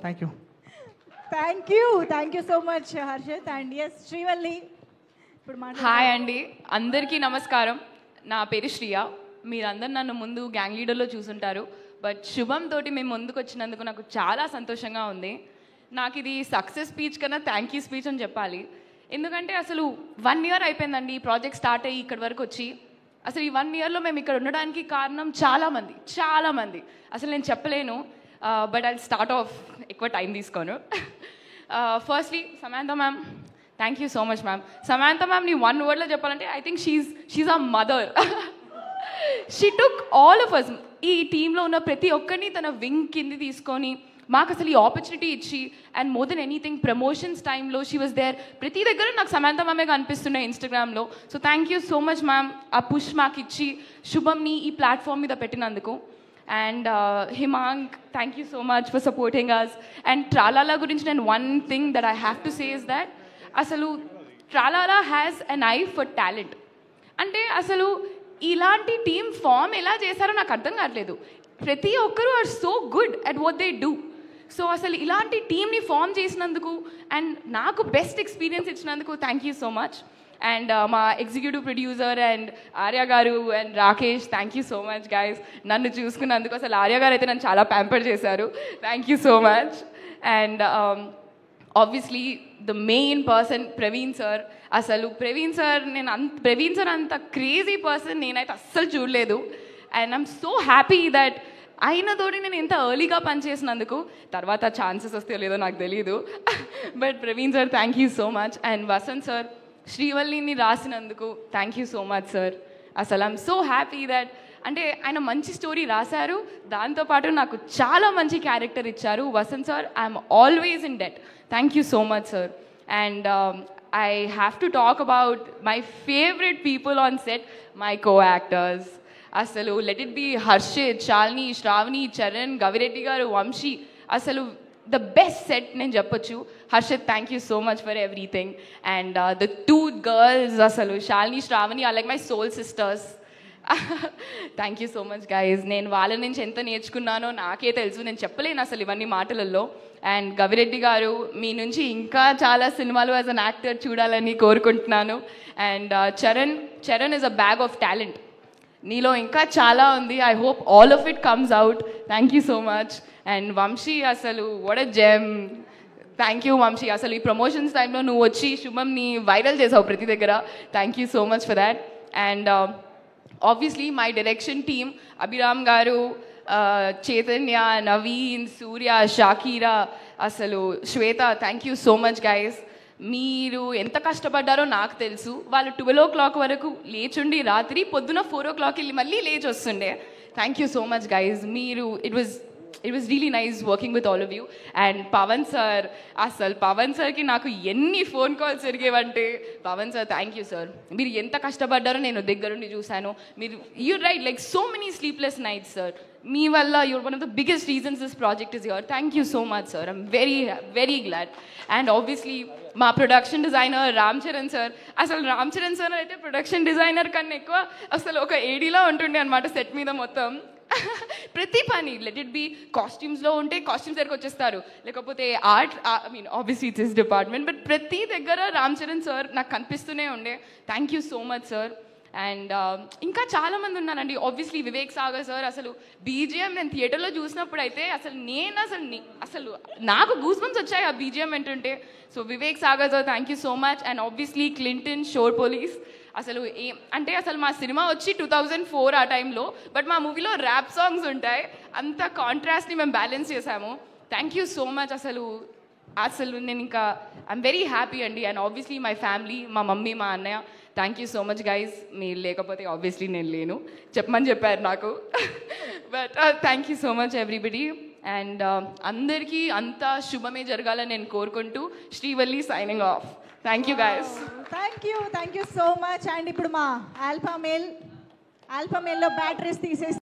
Thank you. Thank you so much Harshat. And yes Srivalli ఇప్పుడు hi అండి, అందరికీ నమస్కారం. నా పేరు శ్రియ. మీరందరూ నన్ను ముందు గ్యాంగ్ లీడర్లో చూసుంటారు, బట్ శుభం తోటి మేము ముందుకు వచ్చినందుకు నాకు చాలా సంతోషంగా ఉంది. నాకు ఇది సక్సెస్ స్పీచ్ కన్నా థ్యాంక్ యూ స్పీచ్ అని చెప్పాలి. ఎందుకంటే అసలు 1 year అయిపోయిందండి ఈ ప్రాజెక్ట్ స్టార్ట్ అయ్యి ఇక్కడి వరకు వచ్చి. అసలు ఈ 1 yearలో మేము ఇక్కడ ఉండడానికి కారణం చాలామంది అసలు నేను చెప్పలేను. బట్ ఐ స్టార్ట్ ఆఫ్, ఎక్కువ టైం తీసుకోను. Firstly Samantha ma'am, thank you so much ma'am. Samantha మ్యామ్ని 1 wordలో చెప్పాలంటే I think she's a mother. She took all of us, ఈ టీంలో ఉన్న ప్రతి ఒక్కరిని తన వింగ్ కింది తీసుకొని మాకు అసలు ఈ ఆపర్చునిటీ ఇచ్చి, and more than anything promotions టైంలో షీ వాజ్ దేర్. ప్రతి దగ్గర నాకు సమాంతా మ్యామే కనిపిస్తున్నాయి ఇన్స్టాగ్రామ్లో. So thank you so much ma'am, ఆ పుష్ మాకు ఇచ్చి శుభంని ఈ ప్లాట్ఫామ్ మీద పెట్టినందుకు. And Himang, thank you so much for supporting us. And Tralala గురించి నేను one thing that I have to say is that అసలు Tralala has an eye for talent. అంటే అసలు ఇలాంటి టీమ్ ఫామ్ ఎలా చేశారో నాకు అర్థం కావట్లేదు. ప్రతి ఒక్కరూ are so good at what they do. So అసలు ఇలాంటి టీమ్ని ఫామ్ చేసినందుకు అండ్ నాకు బెస్ట్ ఎక్స్పీరియన్స్ ఇచ్చినందుకు thank you so much. And మా ఎగ్జిక్యూటివ్ ప్రొడ్యూసర్ అండ్ ఆర్య గారు and Rakesh, thank you so much guys నన్ను చూసుకున్నందుకు. అసలు ఆర్య గారు అయితే నన్ను చాలా ప్యాంపర్ చేశారు, thank you so much. And obviously the main person Praveen sir. అసలు ప్రవీణ్ సార్ అంత క్రేజీ పర్సన్ నేనైతే అస్సలు చూడలేదు. And I'm so happy that అయినతోటి నేను ఇంత ఎర్లీగా పనిచేసినందుకు. తర్వాత ఛాన్సెస్ వస్తాయో లేదో నాకు తెలియదు, but Praveen sir thank you so much. And Vasanth sir శ్రీవల్లిని రాసినందుకు thank you so much sir. అసలు ఐఎమ్ సో హ్యాపీ దట్ అంటే ఆయన మంచి స్టోరీ రాశారు, దాంతోపాటు నాకు చాలా మంచి క్యారెక్టర్ ఇచ్చారు. Vasanth sir, I'm always in debt. Thank you so much sir. And I have to talk about my favorite people on set, my co-actors. Asalu, let it be Harshit, Shalini, Shravani, Charan, Gavireddy garu, Vamshi. Asalu, the best set nenu cheppochu. Harshit, thank you so much for everything. And the 2 girls, Asalu, Shalini, Shravani are like my soul sisters. Thank you so much guys. నేను వాళ్ళ నుంచి ఎంత నేర్చుకున్నానో నాకే తెలుసు, నేను చెప్పలేను అసలు ఇవన్నీ మాటలలో. అండ్ గవిరెడ్డి గారు, మీ నుంచి ఇంకా చాలా సినిమాలు యాజ్ అన్ యాక్టర్ చూడాలని కోరుకుంటున్నాను. And Charan is a bag of talent, నీలో ఇంకా చాలా ఉంది. I hope all of it comes out. Thank you so much. And Vamsi, అసలు what a gem. Thank you Vamsi. అసలు ఈ ప్రమోషన్స్ టైంలో నువ్వు వచ్చి శుభంని వైరల్ చేసావు ప్రతి దగ్గర. Thank you so much for that. And obviously my direction team, Abhiram garu, Chaitanya, Naveen, Surya, Shakira, asalu Shweta, thank you so much guys. మీరు ఎంత కష్టపడ్డారో నాకు తెలుసు. వాళ్ళు 12 o'clock వరకు లేచుండి రాత్రి పొద్దున 4 o'clock వెళ్ళి మళ్ళీ లేచి వస్తుండే. Thank you so much guys. మీరు it was really nice working with all of you. And Pavan sir, అసలు పవన్ సార్కి నాకు ఎన్ని ఫోన్ కాల్స్ జరిగేవంటే, Pavan sir thank you sir, మీరు ఎంత కష్టపడ్డారో నేను దగ్గరుండి చూశాను. మీరు you write like so many sleepless nights sir. మీ వల్ల you're one of the biggest reasons this project is your. Thank you so much sir, I'm very very glad. And obviously మా production designer Ram Charan sir. అసలు Ram Charan sir అయితే production designer కన్నా ఎక్కువ అసలు ఒక ఏడీలా ఉంటుండే అనమాట సెట్ మీద మొత్తం. ప్రతి పని, లెట్ ఇట్ బి కాస్ట్యూమ్స్లో ఉంటే కాస్ట్యూమ్స్ దగ్గరకు వచ్చేస్తారు, లేకపోతే art, I mean obviously it's his department, but ప్రతి దగ్గర రామ్ చరణ్ సార్ నాకు కనిపిస్తూనే ఉండే. Thank you so much sir. And ఇంకా చాలామంది ఉన్నానండి. Obviously Vivek Sagar sir. అసలు బీజిఎం నేను థియేటర్లో చూసినప్పుడు అయితే అసలు నాకు గూస్ బంప్స్ వచ్చాయి ఆ బీజిఎం వింటుంటే. So Vivek Sagar sir, thank you so much. And obviously Clinton, Shor Police. అసలు అసలు మా సినిమా వచ్చి 2004 ఆ టైంలో, బట్ మా మూవీలో ర్యాప్ సాంగ్స్ ఉంటాయి. అంత కాంట్రాస్ట్ని మేము బ్యాలెన్స్ చేసాము. Thank you so much. అసలు నేను ఇంకా ఐఎమ్ వెరీ హ్యాపీ అండి. అండ్ ఆబ్వియస్లీ మై ఫ్యామిలీ, మా మమ్మీ, మా అన్నయ్య, thank you so much guys. మీరు లేకపోతే ఆబ్వియస్లీ నేను లేను, చెప్పమని చెప్పారు నాకు. But thank you so much everybody. And అందరికీ అంతా శుభమే జరగాలని నేను కోరుకుంటూ Srivalli signing off. Thank you guys. Thank you so much. And ఇప్పుడు మా ఆల్ఫా మేల్లో బ్యాటరీస్ తీసేసి